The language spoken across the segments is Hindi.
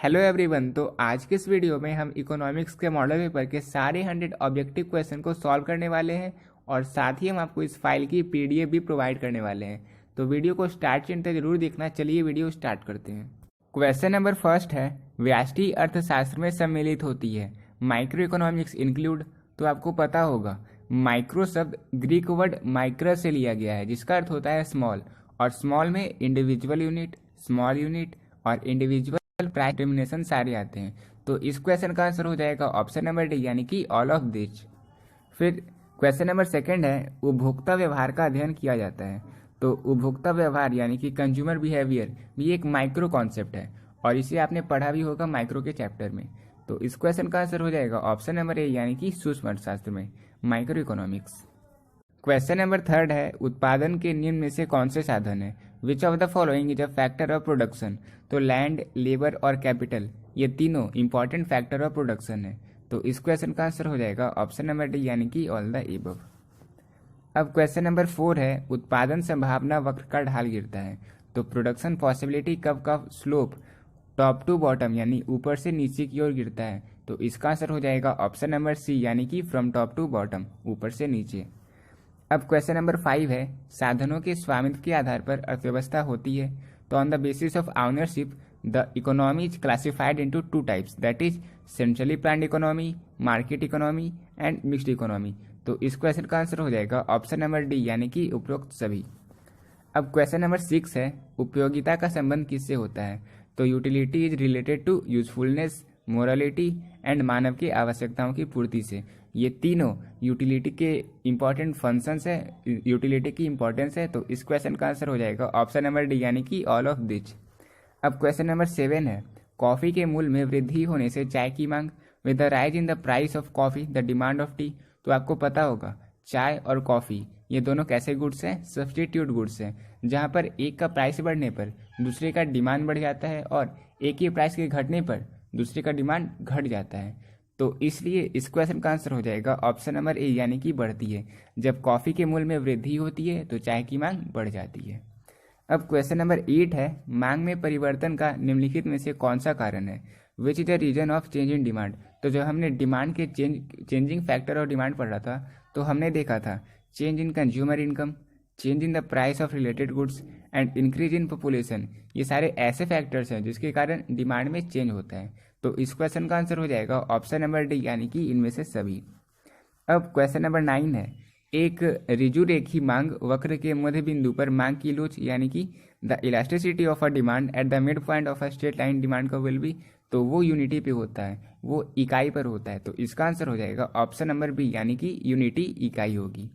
Hello everyone. तो आज के इस वीडियो में हम इकोनॉमिक्स के मॉडल पेपर के सारे 100 ऑब्जेक्टिव क्वेश्चन को सॉल्व करने वाले हैं और साथ ही हम आपको इस फाइल की पीडीएफ भी प्रोवाइड करने वाले हैं। तो वीडियो को स्टार्ट से तक जरूर देखना। चलिए वीडियो स्टार्ट करते हैं। क्वेश्चन नंबर फर्स्ट है, व्यष्टि अर्थशास्त्र में सम्मिलित होती है, माइक्रो इकोनॉमिक्स इंक्लूड। तो आपको पता होगा माइक्रो शब्द ग्रीक वर्ड माइक्रो से लिया गया है जिसका अर्थ होता है स्मॉल, और स्मॉल में इंडिविजुअल यूनिट, स्मॉल यूनिट और इंडिविजुअल प्राइस डिटर्मिनेशन सारे आते हैं। तो इस क्वेश्चन का आंसर हो जाएगा ऑप्शन नंबर डी यानी कि ऑल ऑफ दिस। फिर क्वेश्चन नंबर सेकंड है, उपभोक्ता व्यवहार का अध्ययन किया जाता है। तो उपभोक्ता व्यवहार यानी कि कंज्यूमर बिहेवियर भी एक माइक्रो कॉन्सेप्ट है और इसे आपने पढ़ा भी होगा माइक्रो के चैप्टर में। तो इस क्वेश्चन का आंसर हो जाएगा ऑप्शन नंबर ए यानी कि सूक्ष्म अर्थशास्त्र में micro economics. Question number third है, उत्पादन के निम्न में से कौन से साधन है, which of the following is a factor of production. तो लैंड, लेबर और कैपिटल ये तीनों इंपॉर्टेंट फैक्टर ऑफ प्रोडक्शन है। तो इस क्वेश्चन का आंसर हो जाएगा ऑप्शन नंबर डी यानी कि ऑल द एबव। अब क्वेश्चन नंबर 4 है, उत्पादन संभावना वक्र का ढाल गिरता है। तो प्रोडक्शन पॉसिबिलिटी कर्व का स्लोप टॉप टू बॉटम यानी ऊपर से नीचे की ओर गिरता है। तो इसका आंसर हो जाएगा ऑप्शन नंबर सी यानी कि फ्रॉम टॉप टू बॉटम, ऊपर से नीचे। अब क्वेश्चन नंबर 5 है, साधनों के स्वामित्व के आधार पर अर्थव्यवस्था होती है। तो on the basis of ownership the economy is classified into two types, that is centrally planned economy, market economy and mixed economy. तो इस क्वेश्चन का आंसर हो जाएगा ऑप्शन नंबर डी यानी कि उपरोक्त सभी। अब क्वेश्चन नंबर 6 है, उपयोगिता का संबंध किससे होता है। तो utility is related to usefulness, morality and मानव की आवश्यकताओं की पूर्ति से। ये तीनों यूटिलिटी के इंपॉर्टेंट फंक्शंस है, यूटिलिटी की इंपॉर्टेंस है। तो इस क्वेश्चन का आंसर हो जाएगा ऑप्शन नंबर डी यानी कि ऑल ऑफ दिस। अब क्वेश्चन नंबर 7 है, कॉफी के मूल्य में वृद्धि होने से चाय की मांग, with the rise in the price of coffee the demand of T. तो आपको पता होगा चाय और कॉफी ये दोनों कैसे गुड्स हैं, सब्सटीट्यूट गुड्स हैं, जहां पर एक का प्राइस बढ़ने पर दूसरे का डिमांड बढ़ जाता है और एक ही प्राइस के घटने पर दूसरे का डिमांड घट जाता है। तो इसलिए इस क्वेश्चन का आंसर हो जाएगा ऑप्शन नंबर ए यानी कि बढ़ती है। जब कॉफी के मूल्य में वृद्धि होती है तो चाय की मांग बढ़ जाती है। अब क्वेश्चन नंबर 8 है, मांग में परिवर्तन का निम्नलिखित में से कौन सा कारण है, which is the reason of change in demand. तो जब हमने डिमांड के चेंजिंग फैक्टर और डिमांड पढ़ा था तो हमने देखा था change in consumer income, change in the price of related goods and increase in population. ये सारे ऐसे फैक्टर्स हैं जिसके कारण डिमांड में चेंज होता है। तो इस क्वेश्चन का आंसर हो जाएगा ऑप्शन नंबर डी यानी कि इनमें से सभी। अब क्वेश्चन नंबर 9 है, एक ऋजु रेखी मांग वक्र के मध्य बिंदु पर मांग की लोच यानी कि the elasticity of a demand at the mid point of a straight line demand का विल बी। तो वो यूनिटी पे होता है, वो इकाई पर होता है। तो इसका आंसर हो जाएगा ऑप्शन नंबर बी यानी कि यूनिटी इकाई होगी।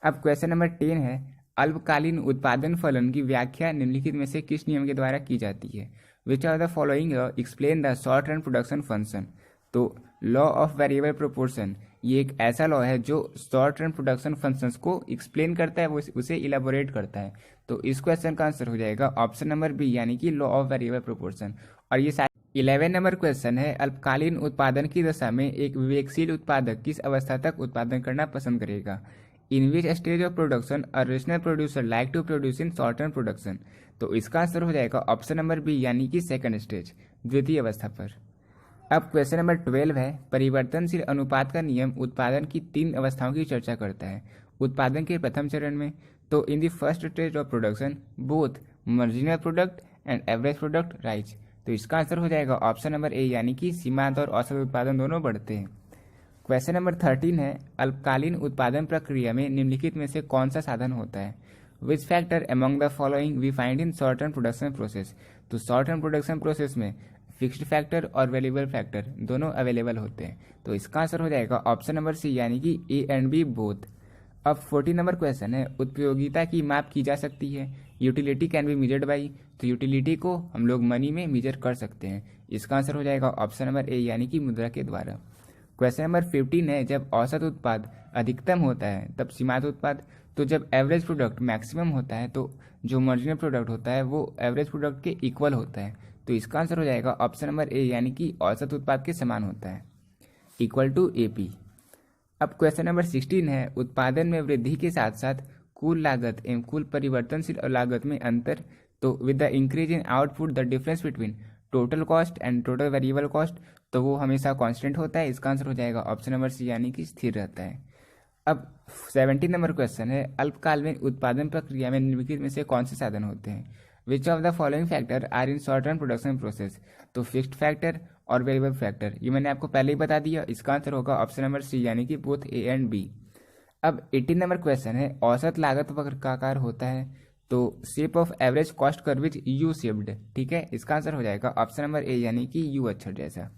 अब क्वेश्चन नंबर 10 है, अल्पकालीन उत्पादन फलन की व्याख्या निम्नलिखित में से किस नियम के द्वारा की जाती है, which are the following explain the short run production function. तो लॉ ऑफ वेरिएबल प्रोपोर्शन ये एक ऐसा लॉ है जो शॉर्ट रन प्रोडक्शन फंक्शंस को एक्सप्लेन करता है, वो उसे इलेबोरेट करता है। तो इस क्वेश्चन का आंसर हो जाएगा ऑप्शन नंबर बी यानी कि लॉ ऑफ वेरिएबल प्रोपोर्शन। और ये 11 नंबर क्वेश्चन है, अल्पकालीन उत्पादन की दशा में एक विवेकशील उत्पादक किस अवस्था तक उत्पादन करना पसंद करेगा, in which stage of production a rational producer like to produce in short run production. तो इसका आंसर हो जाएगा ऑप्शन नंबर बी यानी कि सेकंड स्टेज, द्वितीय अवस्था पर। अब क्वेश्चन नंबर 12 है, परिवर्तनशील अनुपात का नियम उत्पादन की 3 अवस्थाओं की चर्चा करता है। उत्पादन के प्रथम चरण में तो in the first stage of production both marginal product and average product rise. तो इसका आंसर हो जाएगा ऑप्शन नंबर ए यानी कि सीमांत और औसत उत्पादन दोनों बढ़ते हैं। क्वेश्चन नंबर 13 है, अल्पकालीन उत्पादन प्रक्रिया में निम्नलिखित में से कौन सा साधन होता है, which factor among the following we find in short run production process. तो शॉर्ट रन प्रोडक्शन प्रोसेस में फिक्स्ड फैक्टर और वेरिएबल फैक्टर दोनों अवेलेबल होते हैं। तो इसका आंसर हो जाएगा ऑप्शन नंबर सी यानी कि ए एंड बी बोथ। अब 14 नंबर क्वेश्चन है, उपयोगिता की माप की जा सकती है, utility can be measured by. तो यूटिलिटी को हम लोग मनी में मेजर कर सकते हैं। इसका आंसर हो जाएगा ऑप्शन नंबर ए यानी कि मुद्रा के द्वारा। क्वेश्चन नंबर 15 है, जब औसत उत्पाद अधिकतम होता है तब सीमांत उत्पाद। तो जब एवरेज प्रोडक्ट मैक्सिमम होता है तो जो मार्जिनल प्रोडक्ट होता है वो एवरेज प्रोडक्ट के इक्वल होता है। तो इसका आंसर हो जाएगा ऑप्शन नंबर ए यानी कि औसत उत्पाद के समान होता है, इक्वल टू एपी। अब क्वेश्चन नंबर 16 है, उत्पादन में वृद्धि के साथ साथ कुल लागत एवं कुल परिवर्तनशील लागत में अंतर। तो with the increase in output the difference between total cost and total variable cost, तो वो हमेशा कांस्टेंट होता है। इसका आंसर हो जाएगा ऑप्शन नंबर सी, यानी कि स्थिर रहता है। अब 17 नंबर क्वेश्चन है, अल्पकालीन उत्पादन प्रक्रिया में निम्नलिखित में से कौन से साधन होते हैं? Which of the following factor are in short run production process? तो फिक्स्ड फैक्टर और वेरिएबल फैक्टर, ये मैंने आपको पहले ही बता दिया। इसका आंसर होगा ऑप्शन नंबर सी, यानी कि बोथ ए एंड बी। अब 18 नंबर क्वेश्चन है, औसत लागत वक्र का आकार होता है? तो shape of average cost curve is U shaped. ठीक है, इसका आंसर हो जाएगा ऑप्शन नंबर ए, यानी कि यू अक्षर जैसा।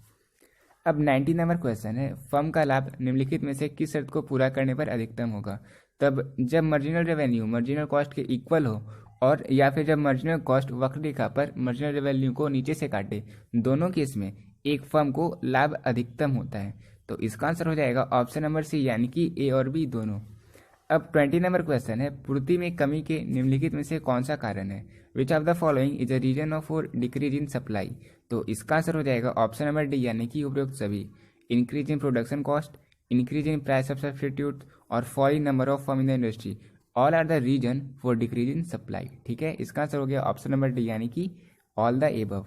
अब 19 नंबर क्वेश्चन है, फर्म का लाभ निम्नलिखित में से किस शर्त को पूरा करने पर अधिकतम होगा? तब जब मार्जिनल रेवेन्यू मार्जिनल कॉस्ट के इक्वल हो, और या फिर जब मार्जिनल कॉस्ट वक्र रेखा पर मार्जिनल रेवेन्यू को नीचे से काटे। दोनों केस में एक फर्म को लाभ अधिकतम होता है। तो इसका आंसर हो जाएगा ऑप्शन नंबर सी, यानी कि ए और बी दोनों। अब 20 नंबर क्वेश्चन है, पूर्ति में कमी के निम्नलिखित में से कौन सा कारण है? Which of the following is a reason of for decrease in supply? तो इसका आंसर हो जाएगा ऑप्शन नंबर डी, यानी कि उपरोक्त सभी। Increase in production cost, increase in price of substitute और fall in number of firm in the industry, all are the reason for decrease in supply. ठीक है, इसका आंसर हो गया ऑप्शन नंबर डी, यानी कि ऑल द एबव।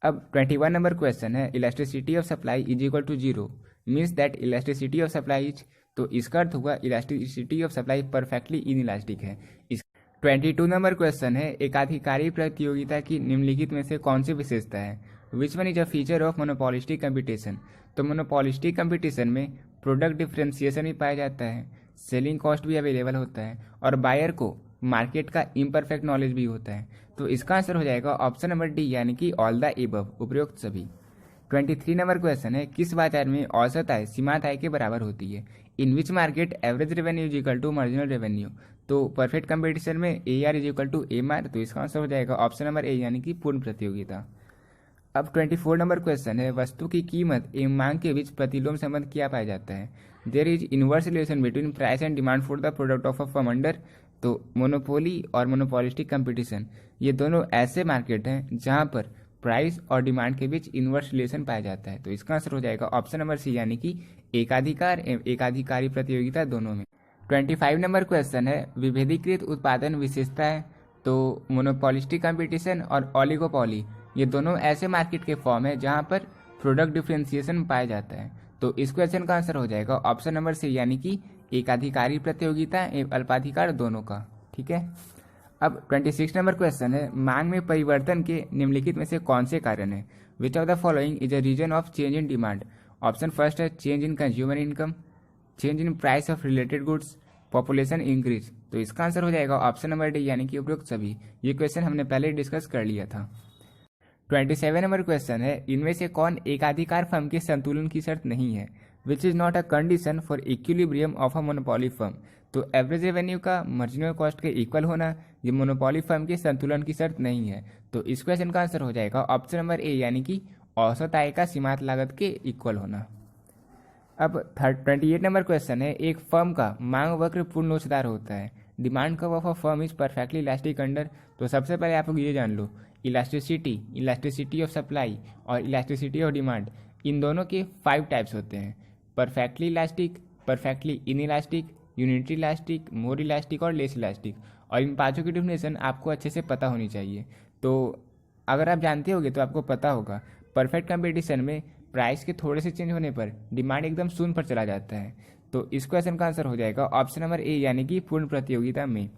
अब 21 नंबर क्वेश्चन है, elasticity of supply is equal to zero means that elasticity of supply is, तो इसका अर्थ हुआ elasticity of supply perfectly inelastic है। इस 22 नंबर क्वेश्चन है, एकाधिकारी प्रतियोगिता की निम्नलिखित में से कौन सी विशेषता है? Which one is a feature of monopolistic competition? तो मोनोपोलिस्टिक कंपटीशन में प्रोडक्ट डिफ्रेंसिएशन भी पाया जाता है, सेलिंग कॉस्ट भी अवेलेबल होता है, और बायर को मार्केट का इम्परफेक्ट नॉलेज भी होता है। तो इसका आंसर हो जाएगा ऑप्शन नंबर डी, यानी कि ऑल द एबव, उपरोक्त सभी। 23 नंबर क्वेश्चन है, किस बाजार में औसत आय सीमांत आय के बराबर होती है? In which market average revenue is equal to marginal revenue? तो परफेक्ट कंपटीशन में A R is equal to M R, तो इसका आंसर हो जाएगा ऑप्शन नंबर ए, यानी कि पूर्ण प्रतियोगिता। अब 24 नंबर क्वेश्चन है, वस्तु की कीमत एवं मांग के बीच प्रतिलोम संबंध क्या पाया जाता है? There is inverse relation between price and demand for the product of a firm under. तो मोनोपोली और मोनोपोलिस्टिक कंपटीशन, ये दोनों ऐसे मार्केट हैं जहां पर प्राइस और डिमांड के बीच इनवर्स रिलेशन पाया जाता है। तो इसका आंसर हो जाएगा ऑप्शन नंबर सी, यानी कि एकाधिकार एवं एकाधिकारी प्रतियोगिता दोनों में। 25 नंबर क्वेश्चन है, विभेदीकृत उत्पादन विशेषता है? तो मोनोपोलिस्टिक कंपटीशन और ओलिगोपोली, ये दोनों ऐसे मार्केट के फॉर्म है जहां पर प्रोडक्ट डिफ्रेंसिएशन पाया जाता है। तो इस क्वेश्चन का आंसर हो जाएगा ऑप्शन नंबर सी, यानी कि एकाधिकारी प्रतियोगिता एवं अल्पाधिकार दोनों का। ठीक है, अब 26 नंबर क्वेश्चन है, मांग में परिवर्तन के निम्नलिखित में से कौन से कारण है? Which of the following is a reason of change in demand? Option first है change in consumer income, change in price of related goods, population increase. तो इसका आंसर हो जाएगा ऑप्शन नंबर डी, यानी कि उपरोक्त सभी। ये क्वेश्चन हमने पहले डिस्कस कर लिया था। 27 नंबर क्वेश्चन है, इनमें से कौन एकाधिकार फर्म के संतुलन की शर्त नहीं है? Which is not a condition for equilibrium of a monopoly firm? तो एवरेज रेवेन्यू का मार्जिनल कॉस्ट के इक्वल होना ये मोनोपोली फर्म के संतुलन की शर्त नहीं है। तो इस क्वेश्चन का आंसर हो जाएगा ऑप्शन नंबर ए, यानी कि औसत आय का सीमांत लागत के इक्वल होना। अब 28 नंबर क्वेश्चन है, एक फर्म का मांग वक्र पूर्ण लोचदार होता है, demand curve of a firm is perfectly elastic under. तो सबसे पहले आप लोग ये जान लो, इलास्टिसिटी ऑफ सप्लाई और इलास्टिसिटी ऑफ डिमांड, इन दोनों के 5 टाइप्स होते हैं, perfectly elastic, perfectly in elastic, unitary elastic, more elastic और लेस इलास्टिक। और इन पांचों की डिफिनेशन आपको अच्छे से पता होनी चाहिए। तो अगर आप जानते होगे तो आपको पता होगा, परफेक्ट कंपटीशन में प्राइस के थोड़े से चेंज होने पर डिमांड एकदम शून्य पर चला जाता है। तो इस क्वेश्चन का आंसर हो जाएगा ऑप्शन नंबर ए, यानी कि पूर्ण प्रतियोगिता में।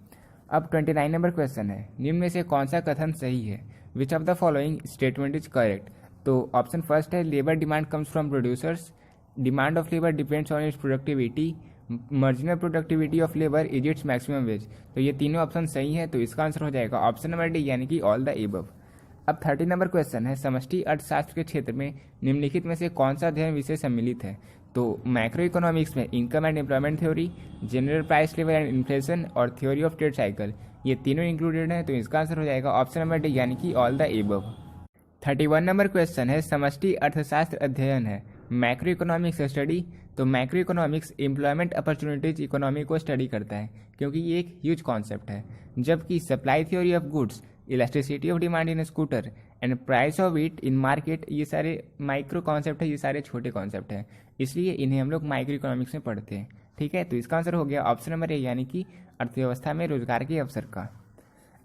अब 29 नंबर क्वेश्चन है, निम्न में से कौन सा कथन सही है? Which of the following statement is correct? तो ऑप्शन फर्स्ट है labour demand comes from producers, demand of labour depends on its productivity, marginal productivity of labour is its maximum wage. तो ये तीनों ऑप्शन सही है। तो इसका आंसर हो जाएगा ऑप्शन नंबर डी, यानी कि ऑल द एबव। अब 30 नंबर क्वेश्चन है, समष्टि अर्थशास्त्र के क्षेत्र में निम्नलिखित में से कौन सा अध्ययन विषय सम्मिलित है? तो मैक्रो इकोनॉमिक्स में income and employment theory, general price level and inflation और थ्योरी ऑफ ट्रेड साइकिल, ये तीनों इंक्लूडेड है। तो इसका आंसर हो जाएगा ऑप्शन नंबर डी, यानी कि all the above. 31 number question है, समष्टि अर्थशास्त्र अध्ययन है मैक्रो इकोनॉमिक्स स्टडी। तो macro economics employment opportunities economy को स्टडी करता है, क्योंकि ये एक ह्यूज कॉन्सेप्ट है। जबकि supply theory of goods, elasticity of demand in scooter and price of it in market, ये सारे माइक्रो कॉन्सेप्ट है, ये सारे छोटे कॉन्सेप्ट हैं, इसलिए इन्हें हम लोग माइक्रो इकोनॉमिक्स में पढ़ते हैं। ठीक है, तो इसका आंसर हो गया ऑप्शन नंबर ए, यानी कि अर्थव्यवस्था में रोजगार के अवसर का।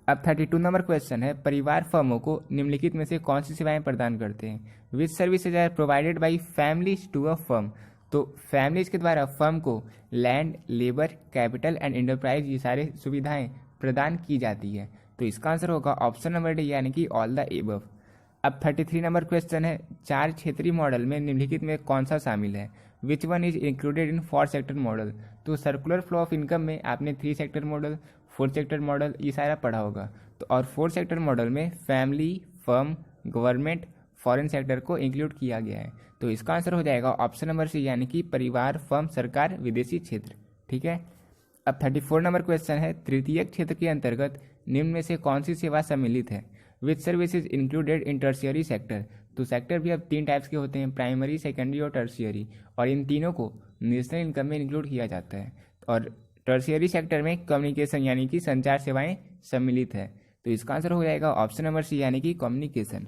अब 32 नंबर क्वेश्चन है, परिवार फर्मों को निम्नलिखित में से कौन सी सेवाएं प्रदान करते हैं? Which services are provided by families to a firm? तो फैमिलीज के द्वारा फर्म को land, labour, capital and enterprise ये सारे सुविधाएं प्रदान की जाती है। तो इसका आंसर होगा ऑप्शन नंबर डी यानी कि ऑल द एबव। अब 33 नंबर क्वेश्चन है, 4 क्षेत्रीय मॉडल में निम्नलिखित में कौन सा शामिल है? Which one is included in 4 sector model? तो सर्कुलर फ्लो ऑफ इनकम में आपने 3 सेक्टर मॉडल, 4 सेक्टर मॉडल ये सारा पढ़ा होगा। तो और 4 सेक्टर मॉडल में family, firm, government, foreign sector को इंक्लूड किया गया है। तो इसका आंसर हो जाएगा ऑप्शन नंबर सी यानी कि परिवार, फर्म, सरकार, विदेशी क्षेत्र। ठीक है। अब 34 नंबर क्वेश्चन है, तृतीयक क्षेत्र के अंतर्गत निम्न में से कौन सी सेवा सम्मिलित है? Which services included in tertiary sector? तो सेक्टर भी अब 3 टाइप्स के होते हैं, प्राइमरी, सेकेंडरी और टर्शियरी, और इन तीनों को नेशनल इनकम में इंक्लूड किया जाता है। और टर्शियरी सेक्टर में कम्युनिकेशन यानी कि संचार सेवाएं सम्मिलित है। तो इसका आंसर हो जाएगा ऑप्शन नंबर सी यानी कि कम्युनिकेशन।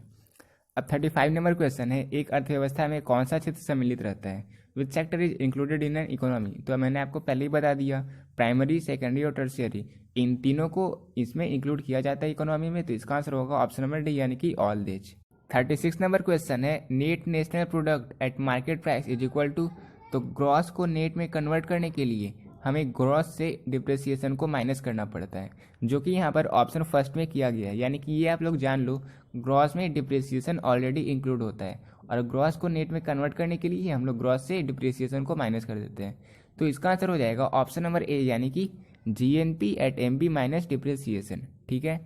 अब 35 नंबर क्वेश्चन है, एक अर्थव्यवस्था में कौन सा क्षेत्र सम्मिलित रहता है? Which sector is included in an economy? तो मैंने आपको पहले ही बता दिया, प्राइमरी, सेकेंडरी और टर्शियरी इन तीनों को इसमें इंक्लूड किया जाता है इकोनॉमी में। तो इसका आंसर होगा ऑप्शन नंबर डी यानी कि ऑल देज। 36 नंबर क्वेश्चन है, net national product at market price is equal to? तो ग्रॉस को नेट में कन्वर्ट करने के लिए हमें ग्रॉस से डिप्रिसिएशन को माइनस करना पड़ता है, जो कि यहाँ पर ऑप्शन फर्स्ट में किया गया है। यानी कि ये आप लोग जान लो, ग्रॉस में डिप्रिसिएशन ऑलरेडी इंक्लूड होता है और ग्रॉस को नेट में कन्वर्ट करने के लिए हम लोग ग्रॉस से डिप्रिसिएशन को माइनस कर देते हैं। तो इसका आंसर हो जाएगा ऑप्शन नंबर ए यानी कि GNP at MB minus depreciation. ठीक है।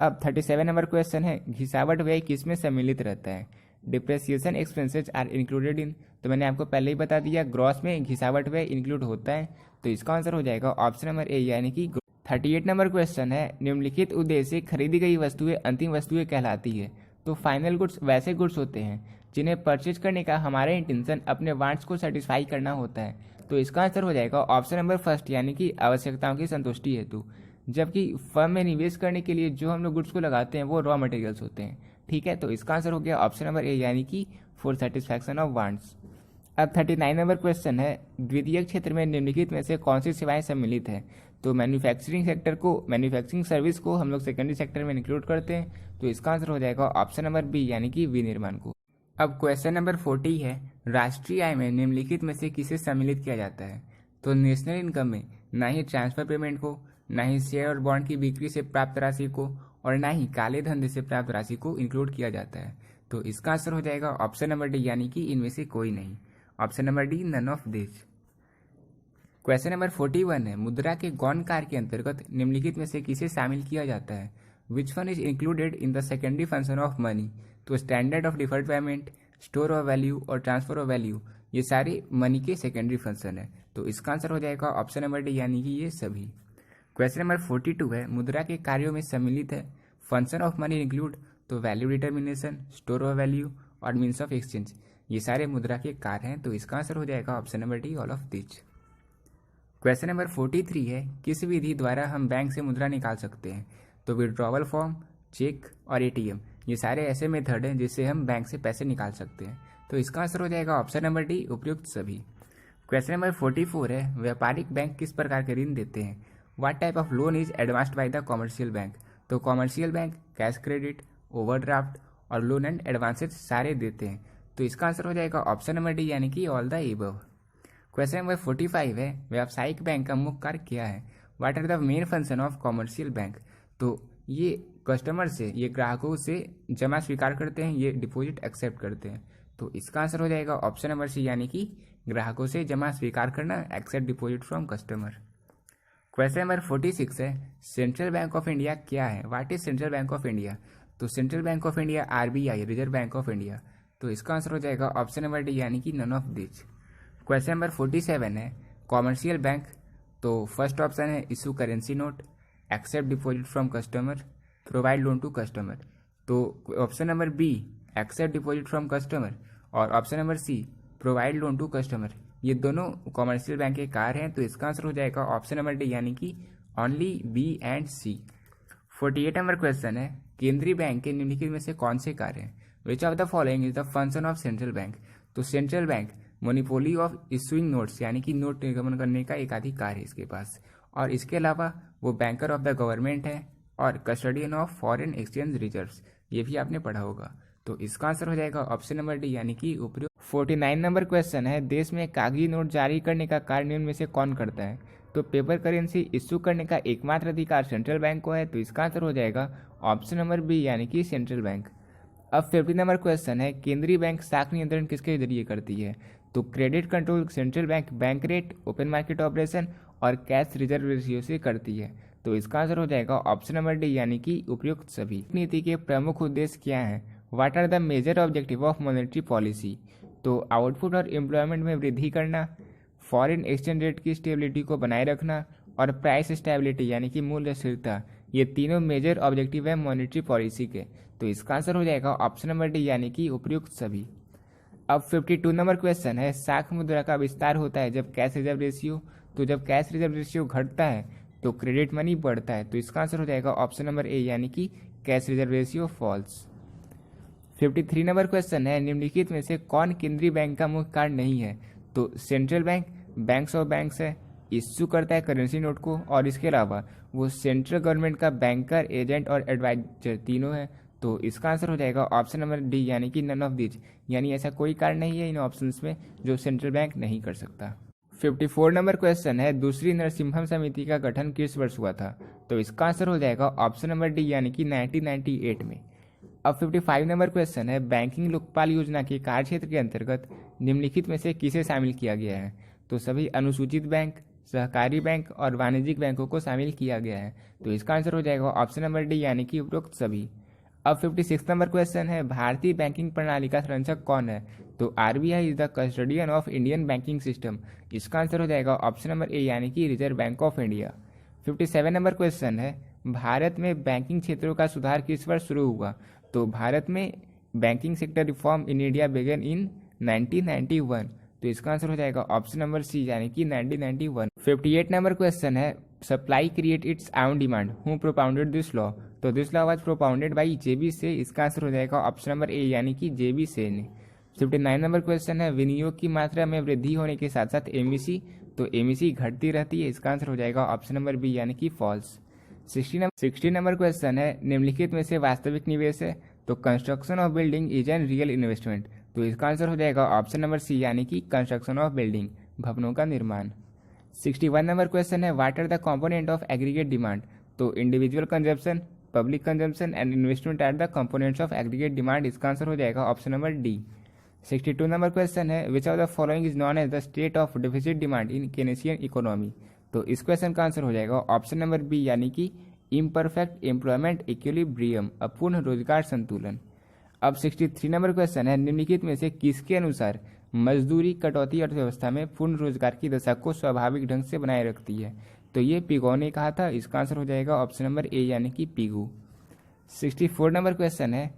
अब 37 नंबर क्वेश्चन है, घिसावट व्यय किस में सम्मिलित रहता है? Depreciation expenses are included in? तो मैंने आपको पहले ही बता दिया, ग्रॉस में घिसावट व्यय इंक्लूड होता है। तो इसका आंसर हो जाएगा ऑप्शन नंबर ए यानी कि 38 नंबर क्वेश्चन है, निम्नलिखित उद्देश्य से खरीदी गई वस्तुएं अंतिम वस्तुएं कहलाती है? तो फाइनल गुड्स वैसे गुड्स होते हैं जिन्हें परचेज करने का हमारा इंटेंशन अपने वांट्स को सेटिस्फाई करना होता है। तो इसका आंसर हो जाएगा ऑप्शन नंबर फर्स्ट यानी कि आवश्यकताओं की संतुष्टि हेतु। जबकि फर्म में निवेश करने के लिए जो हम लोग गुड्स को लगाते हैं वो रॉ मटेरियल्स होते हैं। ठीक है। तो इसका आंसर हो गया ऑप्शन नंबर ए यानी कि फॉर सेटिस्फैक्शन ऑफ वांट्स। अब 39 नंबर क्वेश्चन है, द्वितीयक क्षेत्र में निम्नलिखित में से कौन सी सेवाएं सम्मिलित है? तो मैन्युफैक्चरिंग सेक्टर को, मैन्युफैक्चरिंग सर्विस को हम लोग सेकेंडरी सेक्टर में इंक्लूड करते हैं। तो इसका आंसर हो जाएगा ऑप्शन नंबर बी यानी कि विनिर्माण को। अब क्वेश्चन नंबर 40 है, राष्ट्रीय आय में निम्नलिखित में से किसे सम्मिलित किया जाता है? तो नेशनल इनकम में ना ही ट्रांसफर पेमेंट को, ना ही शेयर और बॉन्ड की बिक्री से प्राप्त राशि को, और ना ही काले धंधे से प्राप्त राशि को इंक्लूड किया जाता है। तो इसका आंसर हो जाएगा ऑप्शन नंबर डी यानी कि इनमें से कोई नहीं। Option number D none of this. Question number 41 है, मुद्रा के गौण कार्य के अंतर्गत निम्नलिखित में से किसे शामिल किया जाता है? Which one is included in the secondary function of money? तो standard of deferred payment, store of value और ट्रांसफर ऑफ वैल्यू ये सारे मनी के सेकेंडरी फंक्शन है। तो इसका आंसर हो जाएगा ऑप्शन नंबर डी यानी कि ये सभी। क्वेश्चन नंबर 42 है, मुद्रा के कार्यों में सम्मिलित है फंक्शन ऑफ मनी इंक्लूड? तो value determination, store of value और मीन्स ऑफ एक्सचेंज ये सारे मुद्रा के कार्य हैं। तो इसका आंसर हो जाएगा option number D all of this. Question number 43 है, किस विधि द्वारा हम बैंक से मुद्रा निकाल सकते हैं? तो विड्रॉवल फॉर्म, चेक और ATM ये सारे ऐसे मेथड हैं जिससे हम बैंक से पैसे निकाल सकते हैं। तो इसका आंसर हो जाएगा ऑप्शन नंबर डी उपयुक्त सभी। क्वेश्चन नंबर 44 है, व्यापारिक बैंक किस प्रकार के ऋण देते हैं? What type of loan is advanced by the commercial bank? तो commercial bank cash credit, overdraft और लोन एंड एडवांसेज सारे देते हैं। तो इसका आंसर हो जाएगा ऑप्शन नंबर डी यानी कि all the above. Question number 45 है, व्यावसायिक बैंक का मुख्य कार्य क्या है? What are the main function of commercial bank? तो ये कस्टमर से, ये ग्राहकों से जमा स्वीकार करते हैं, ये डिपॉजिट एक्सेप्ट करते हैं। तो इसका आंसर हो जाएगा ऑप्शन नंबर सी यानी कि ग्राहकों से जमा स्वीकार करना, accept deposit from customer. Question number 46 है, सेंट्रल बैंक ऑफ इंडिया क्या है? What is central bank of India? तो central bank of India RBI, reserve bank of India. तो इसका आंसर हो जाएगा ऑप्शन नंबर डी यानी कि none of this. Question number 47 है, कॉमर्शियल बैंक। तो फर्स्ट ऑप्शन है issue currency note, accept deposit from customer, provide loan to customer. तो option number B accept deposit from customer और option number C provide loan to customer ये दोनों कॉमर्शियल बैंक के कार्य हैं। तो इसका आंसर हो जाएगा ऑप्शन नंबर डी यानी कि only B and C. 48 number question है, केंद्रीय बैंक के निम्नलिखित में से कौन से कार्य हैं? Which of the following is the function of central bank? तो central bank monopoly of issuing notes यानी कि नोट निर्गमन करने का एक अधिकार है इसके पास, और इसके अलावा वो बैंकर ऑफ द गवर्नमेंट है, और custodian of foreign exchange reserves, ये भी आपने पढ़ा होगा। तो इसका आंसर हो जाएगा ऑप्शन नंबर डी यानी कि उपयुक्त। 49 नंबर क्वेश्चन है, देश में कागजी नोट जारी करने का कार्य निम्न में से कौन करता है? तो पेपर करेंसी इश्यू करने का एकमात्र अधिकार सेंट्रल बैंक को है, तो इसका आंसर हो जाएगा ऑप्शन नंबर बी यानी कि सेंट्रल बैंक। अब 50 नंबर क्वेश्चन है, केंद्रीय बैंक साख नियंत्रण किसके जरिए करती है? तो credit control central bank bank rate, open market operation और कैश रिजर्व रेशियो से करती है, तो इसका आंसर हो जाएगा ऑप्शन नंबर डी यानी कि उपयुक्त सभी। नीति के प्रमुख उद्देश्य क्या हैं? What are the major objective of monetary policy? तो आउटपुट और एम्प्लॉयमेंट में वृद्धि करना, फॉरेन एक्सचेंज रेट की स्टेबिलिटी को बनाए रखना और प्राइस स्टेबिलिटी यानी कि मूल्य स्थिरता, ये तीनों मेजर ऑब्जेक्टिव है मॉनेटरी पॉलिसी के, तो इसका आंसर हो जाएगा ऑप्शन नंबर डी यानी कि उपयुक्त सभी। अब 52 नंबर क्वेश्चन है, साख मुद्रा का विस्तार होता है जब कैश रिजर्व रेशियो, तो जब कैश रिजर्व रेशियो घटता है तो क्रेडिट मनी बढ़ता है, तो इसका आंसर हो जाएगा ऑप्शन नंबर ए यानी कि cash reserve ratio falls. 53 number question है, निम्नलिखित में से कौन केंद्रीय बैंक का मुख्य कार्य नहीं है? तो central bank banks of banks है, इश्यू करता है करेंसी नोट को, और इसके अलावा वो सेंट्रल गवर्नमेंट का बैंकर, एजेंट और एडवाइजर तीनों है, तो इसका आंसर हो जाएगा ऑप्शन नंबर डी यानी कि नन ऑफ दिस, यानी ऐसा कोई कार्य नहीं है इन ऑप्शंस में जो सेंट्रल बैंक नहीं कर सकता। 54 नंबर क्वेश्चन है, दूसरी नरसिम्हम समिति का गठन किस वर्ष हुआ था? तो इसका आंसर हो जाएगा ऑप्शन नंबर डी यानी कि 1998 में। अब 55 नंबर क्वेश्चन है, बैंकिंग लोकपाल योजना के कार्यक्षेत्र के अंतर्गत निम्नलिखित में से किसे शामिल किया गया है? तो सभी अनुसूचित बैंक, सहकारी बैंक और वाणिज्यिक बैंकों को शामिल किया गया है, तो इसका आंसर हो जाएगा ऑप्शन नंबर डी यानी कि उपरोक्त सभी। अब 56 नंबर क्वेश्चन है, भारतीय बैंकिंग प्रणाली का संरक्षक कौन है? तो RBI is the custodian of Indian banking system, इसका आंसर हो जाएगा ऑप्शन नंबर ए यानी कि reserve bank of India. 57 number question है, भारत में बैंकिंग क्षेत्रों का सुधार किस वर्ष शुरू हुआ? तो भारत में banking sector reform in India began in 1991, तो इसका आंसर हो जाएगा ऑप्शन नंबर सी यानी कि 1991। 58 नंबर क्वेश्चन है, supply create its own demand, who propounded this law? तो this law was propounded by J B Say, इसका आंसर हो जाएगा ऑप्शन नंबर ए यानी कि जेबी से ने। 59 नंबर क्वेश्चन है, विनियोग की मात्रा में वृद्धि होने के साथ साथ एमईसी, तो एमईसी घटती रहती है, इसका आंसर हो जाएगा ऑप्शन नंबर बी यानी कि फॉल्स। 60 नंबर क्वेश्चन है, निम्नलिखित में से वास्तविक निवेश है? तो construction of building is an real investment, तो इसका आंसर हो जाएगा ऑप्शन नंबर सी यानी कि कंस्ट्रक्शन ऑफ बिल्डिंग, भवनों का निर्माण। 61 नंबर क्वेश्चन है, what are the component of aggregate demand? तो individual consumption, public consumption and investment are the components of aggregate demand, इसका आंसर हो जाएगा option number D. 62 number question है, which of the following is known as the state of deficit demand in Keynesian economy? तो इस क्वेश्चन का आंसर हो जाएगा ऑप्शन नंबर बी यानी कि इम्परफेक्ट एम्प्लॉयमेंट इक्विलिब्रियम, अपूर्ण रोजगार संतुलन। अब 63 नंबर क्वेश्चन है, निम्नलिखित में से किसके अनुसार मजदूरी कटौती अर्थव्यवस्था में पूर्ण रोजगार की दशा को स्वाभाविक ढंग से बनाए रखती है? तो ये पिगो ने कहा था, इसका आंसर हो जाएगा ऑप्शन नंबर ए यानी कि पिगू। 64 नंबर क्वेश्चन है,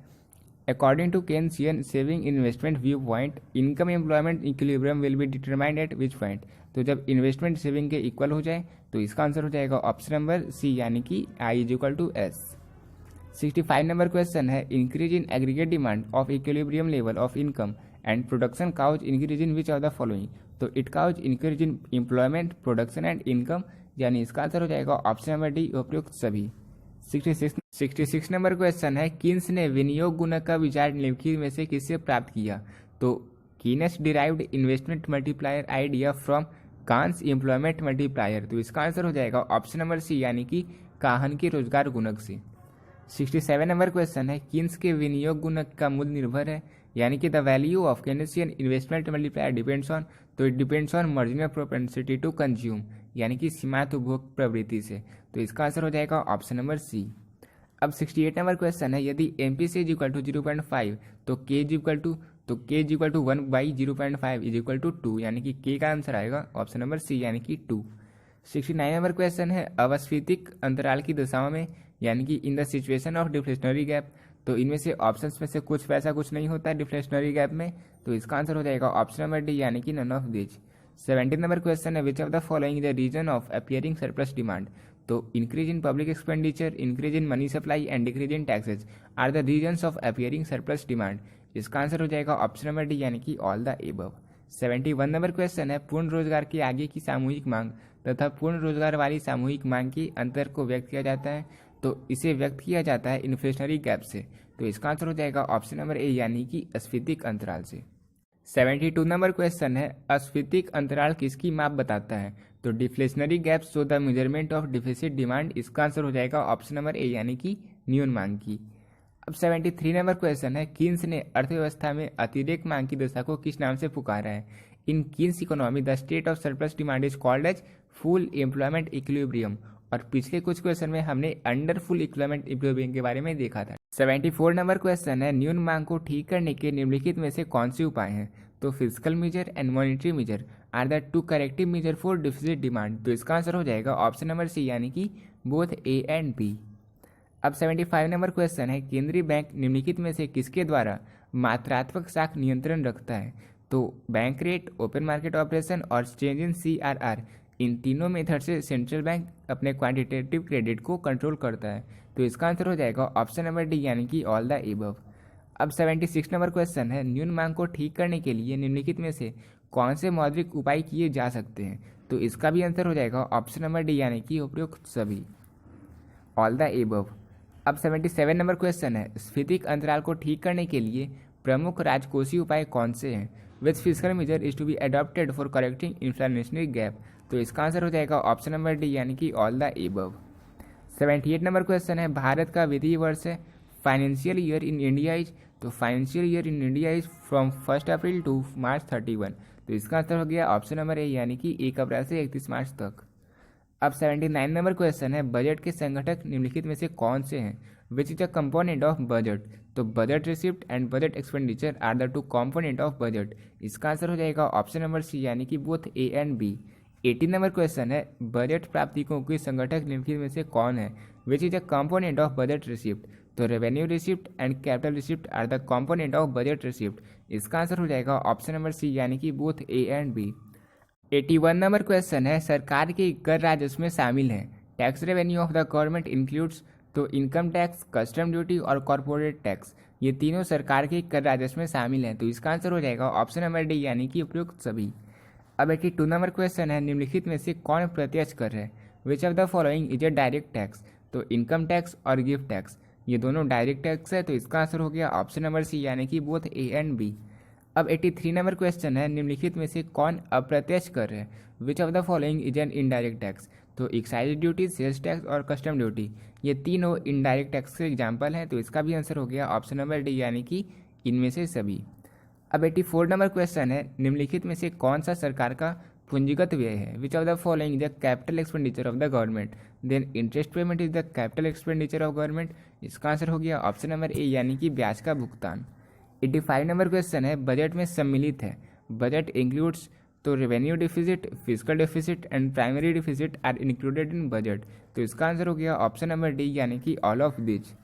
according to Keynesian saving investment view point, income employment equilibrium will be determined at which point? तो जब इन्वेस्टमेंट सेविंग के इक्वल हो जाए, तो इसका आंसर हो जाएगा ऑप्शन नंबर सी यानी कि I is equal to S. 65 number question है, increase in aggregate demand of equilibrium level of income and production cause increase in which of the following? तो it cause increase in employment, production and income, यानी इसका आंसर हो जाएगा ऑप्शन नंबर डी उपयुक्त सभी। 66 नंबर क्वेश्चन है, किन्स ने विनियोग गुणक का विचार निम्नलिखित में से किससे प्राप्त किया? तो kinase derived investment multiplier idea from Cannes employment multiplier, तो इसका आंसर हो जाएगा ऑप्शन नंबर सी यानी कि काहन के रोजगार गुणक से। 67 नंबर क्वेश्चन है, किन्स के विनियोग गुणक का मूल्य निर्भर है, यानी कि the value of Keynesian investment multiplier depends on, तो it depends on marginal propensity to consume, यानी कि सीमांत उपभोग प्रवृत्ति से, तो इसका आंसर हो जाएगा ऑप्शन नंबर सी। अब 68 नंबर क्वेश्चन है, यदि M P C is equal to 0.5 तो k is equal to 1/0.5 is equal to 2, यानी कि के का आंसर आएगा ऑप्शन नंबर सी यानी कि 2। 69 नंबर क्वेश्चन है, अवस्फीतिक अंतराल की दशाओं में, यानी कि in the situation of deflationary gap, तो इनमें से ऑप्शंस में से कुछ पैसा कुछ नहीं होता है डिफ्लेशनरी गैप में, तो इसका आंसर हो जाएगा ऑप्शन नंबर डी यानी कि none of this. 70 number question है, which of the following the reason of appearing surplus demand? तो increase in public expenditure, increase in money supply and decrease in taxes are the reasons of appearing surplus demand, इसका आंसर हो जाएगा ऑप्शन नंबर डी यानी कि all the above. 71 number question है, पूर्ण रोजगार के आगे की सामूहिक मांग तथा पूर्ण रोजगार वाली सामूहिक मांग की अंतर को व्यक्त किया जाता है, तो इसे व्यक्त किया जाता है इन्फ्लेशनरी गैप से। तो इसका आंसर हो जाएगा ऑप्शन नंबर ए यानी कि अस्फीतिक अंतराल से। 72 नंबर क्वेश्चन है, अस्फीतिक अंतराल किसकी माप बताता है? तो deflationary gap so the measurement of deficit demand. इसका आंसर हो जाएगा ऑप्शन नंबर ए यानी कि न्यून मांग की। अब 73 नंबर क्वेश्चन है, कीन्स ने अर्थव्यवस्था में अतिरिक्त मांग की दशा को किस नाम से पुकारा है? In Keynes economy the state of surplus demand is called as full employment equilibrium. और पिछले कुछ क्वेश्चन में हमने अंडर फुल इक्विलिब्रियम इक्विलिब्रियम के बारे में देखा था। 74 नंबर क्वेश्चन है, न्यून मांग को ठीक करने के निम्नलिखित में से कौन से उपाय हैं? तो physical measure and monetary measure are the two corrective measure for deficit demand. तो इसका आंसर हो जाएगा ऑप्शन नंबर सी यानी कि बोथ ए एंड बी। अब 75 नंबर क्वेश्चन है, केंद्रीय बैंक निम्नलिखित में से किसके द्वारा मात्रात्मक साख नियंत्रण रखता है? तो bank rate, open market operation और चेंज इन CRR, इन तीनों मेथड से सेंट्रल बैंक अपने क्वांटिटेटिव क्रेडिट को कंट्रोल करता है। तो इसका आंसर हो जाएगा ऑप्शन नंबर डी यानी कि ऑल द एबव। अब 76 नंबर क्वेश्चन है, न्यून मांग को ठीक करने के लिए निम्नलिखित में से कौन से मौद्रिक उपाय किए जा सकते हैं? तो इसका भी आंसर हो जाएगा ऑप्शन नंबर डी यानी कि उपयुक्त सभी, ऑल द एबव। अब 77 नंबर क्वेश्चन है, स्फीतिक अंतराल को ठीक करने के लिए प्रमुख राजकोषीय उपाय कौन से हैं? Which physical measure is to be adopted for correcting inflationary gap. तो इसका आंसर हो जाएगा ऑप्शन नंबर डी यानी कि all the above. 78 number question है, भारत का वित्तीय वर्ष है financial year in India is. तो financial year in India is from 1 April to March 31। तो इसका आंसर हो गया ऑप्शन नंबर ए यानी कि 1 अप्रैल से 31 मार्च तक। अब 79 नंबर क्वेश्चन है, बजट के संगठक निम्नलिखित में से कौन से हैं? Which is a component of budget? तो budget receipt and budget expenditure are the two component of budget. इसका आंसर हो जाएगा ऑप्शन नंबर सी यानी कि both A and B. 80 number question है, बजट प्राप्तिकों के संगठक निम्नलिखित में से कौन है? Which is a component of budget receipt? तो revenue receipt and capital receipt are the component of budget receipt. इसका आंसर हो जाएगा ऑप्शन नंबर सी यानी कि both A and B. 81 number question है, सरकार के कर राजस्व में शामिल हैं tax revenue of the government includes. तो इनकम टैक्स, कस्टम ड्यूटी और कॉर्पोरेट टैक्स, ये तीनों सरकार के कर राजस्व में शामिल हैं। तो इसका आंसर हो जाएगा ऑप्शन नंबर डी यानी कि उपयुक्त सभी। अब 82 नंबर क्वेश्चन है, निम्नलिखित में से कौन प्रत्यक्ष कर है? Which of the following is a direct tax? तो इनकम टैक्स और गिफ्ट टैक्स, ये दोनों डायरेक्ट टैक्स है। तो इसका आंसर हो गया ऑप्शन नंबर सी यानी कि बोथ ए एंड बी। अब 83 नंबर क्वेश्चन है, निम्नलिखित में से कौन अप्रत्यक्ष कर है? Which of the following is an indirect tax? तो एक्साइज ड्यूटी, सेल्स टैक्स और कस्टम ड्यूटी, ये तीनों इनडायरेक्ट टैक्स के एग्जाम्पल हैं। तो इसका भी आंसर हो गया ऑप्शन नंबर डी यानी कि इनमें से सभी। अब 84 नंबर क्वेश्चन है, निम्नलिखित में से कौन सा सरकार का पूंजीगत व्यय है? Which of the following the capital expenditure of the government? Then interest payment is the capital expenditure of government. इसका आंसर हो गया ऑप्शन नंबर ए यानी कि ब्याज का भुगतान। 85 नंबर क्वेश्चन है, बजट में सम्मिलित है। बजट इंक्लूड्स, तो revenue deficit, physical deficit and primary deficit are included in budget. तो इसका आंसर हो गया ऑप्शन नंबर डी यानी कि all of this.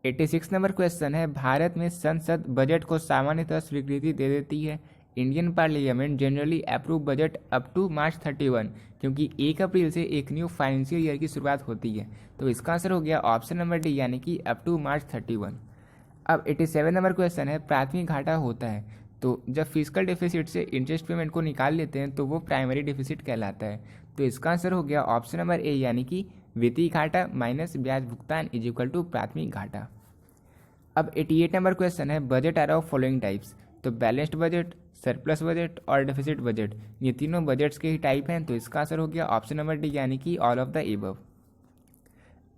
86 number question है, भारत में संसद बजट को सामान्यतः स्वीकृति दे देती है। Indian parliament generally approve budget up to March 31, क्योंकि 1 अप्रैल से एक न्यू फाइनेंशियल ईयर की शुरुआत होती है। तो इसका आंसर हो गया ऑप्शन नंबर डी यानी कि अप टू मार्च 31। अब 87 नंबर क्वेश्चन है, प्राथमिक घाटा होता है। तो जब फिजिकल डिफिसिट से इंटरेस्ट पेमेंट को निकाल लेते हैं तो वो प्राइमरी डिफिसिट कहलाता है। तो इसका आंसर हो गया ऑप्शन नंबर ए यानी कि वित्तीय घाटा माइनस ब्याज भुगतान इज इक्वल टू प्राथमिक घाटा। अब 88 नंबर क्वेश्चन है, budget are of following types. तो बैलेंस्ड बजट, सरप्लस बजट और डेफिसिट बजट, ये तीनों बजट्स के ही टाइप हैं। तो इसका आंसर हो गया ऑप्शन नंबर डी यानी कि ऑल ऑफ द एबव।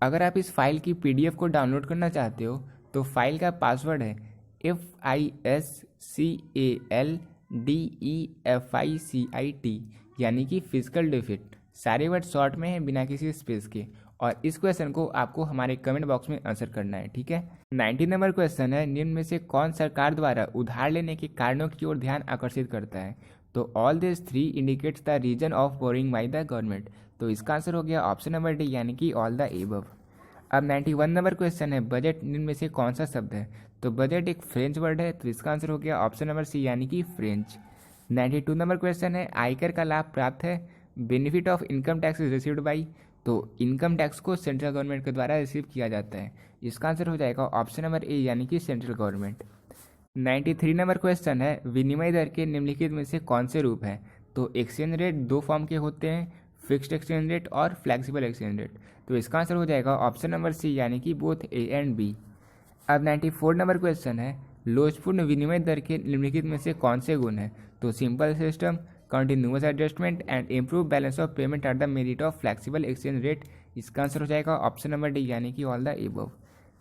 अगर आप इस फाइल की PDF को डाउनलोड करना चाहते हो तो फाइल का पासवर्ड है FISCALDEFICIT, यानी कि फिजिकल डिफिट। सारे वर्ड शॉर्ट में है बिना किसी स्पेस के। और इस क्वेश्चन को आपको हमारे कमेंट बॉक्स में आंसर करना है, ठीक है। 90 नंबर क्वेश्चन है, निम्न में से कौन सरकार द्वारा उधार लेने के कारणों की ओर ध्यान आकर्षित करता है? तो all this 3 indicates the reason of boring by the government. तो इसका आंसर हो गया ऑप्शन नंबर डी यानी कि ऑल द एबव। अब 91 नंबर क्वेश्चन है, बजट निम्न में से कौन सा शब्द है? तो बजट एक फ्रेंच वर्ड है। तो इसका आंसर हो गया ऑप्शन नंबर सी यानी कि फ्रेंच। 92 नंबर क्वेश्चन है, आयकर का लाभ प्राप्त है। Benefit of income tax is received by. तो इनकम टैक्स को सेंट्रल गवर्नमेंट के द्वारा रिसीव किया जाता है। इसका आंसर हो जाएगा ऑप्शन नंबर ए यानी कि सेंट्रल गवर्नमेंट। 93 नंबर क्वेश्चन है, विनिमय दर के निम्नलिखित में से कौन से रूप हैं? तो एक्सचेंज रेट 2 फॉर्म के होते हैं, फिक्स्ड एक्सचेंज रेट और फ्लेक्सिबल एक्सचेंज रेट। तो इसका आंसर हो जाएगा ऑप्शन नंबर सी यानी कि बोथ ए एंड बी। अब 94 नंबर क्वेश्चन है, लोचपूर्ण विनिमय दर के निम्नलिखित में से कौन से गुण हैं? तो simple system, continuous adjustment and improve balance of payment are the merit of flexible exchange rate. इसका आंसर हो जाएगा ऑप्शन नंबर डी यानी कि all the above.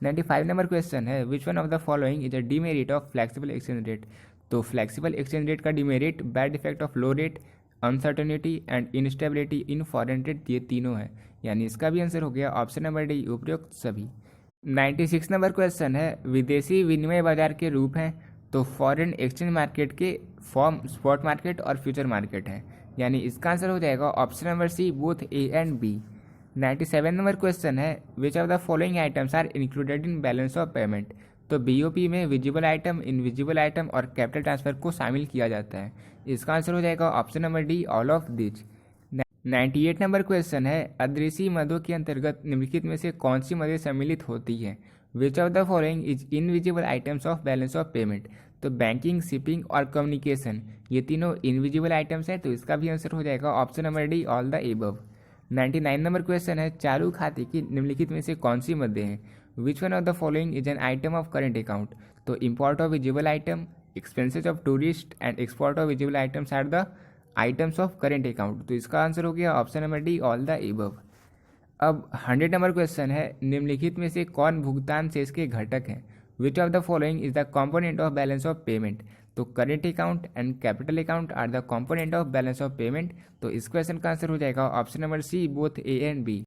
95 number question है, which one of the following is a demerit of flexible exchange rate? तो फ्लेक्सिबल एक्सचेंज रेट का demerit bad effect of low rate, uncertainty and instability in foreign rate, ये तीनों है, यानी इसका भी आंसर हो गया ऑप्शन नंबर डी उपयुक्त सभी। 96 नंबर क्वेश्चन है, विदेशी विनिमय बाजार के रूप हैं? तो फॉरेन एक्सचेंज मार्केट के फॉर्म स्पॉट मार्केट और फ्यूचर मार्केट है, यानी इसका आंसर हो जाएगा option number C both A and B. 97 number question है, which of the following items are included in balance of payment? तो बीओपी में विजिबल आइटम, इनविजिबल आइटम और कैपिटल ट्रांसफर को शामिल किया जाता है, इसका आंसर हो जाएगा option number D all of this. 98 number question है, अदृश्य मदों के अंतर्गत निम्नलिखित में से कौन सी मदें सम्मिलित होती हैं? Which of the following is invisible items of balance of payment? तो बैंकिंग, शिपिंग और कम्युनिकेशन, ये तीनों इनविजिबल आइटम्स हैं, तो इसका भी आंसर हो जाएगा option number D all the above. 99 number question है, चालू खाते की निम्नलिखित में से कौन सी मदें हैं? Which one of the following is an item of current account? तो import of visible item, expenses of tourist and export of visible items are the items of current account, तो इसका आंसर हो गया option number D all the above. अब 100 नंबर क्वेश्चन है, निम्नलिखित में से कौन भुगतान शेष के घटक हैं? Which of the following is the component of balance of payment? तो current account and capital account are the component of balance of payment, तो इस क्वेश्चन का आंसर हो जाएगा option number C both A and B.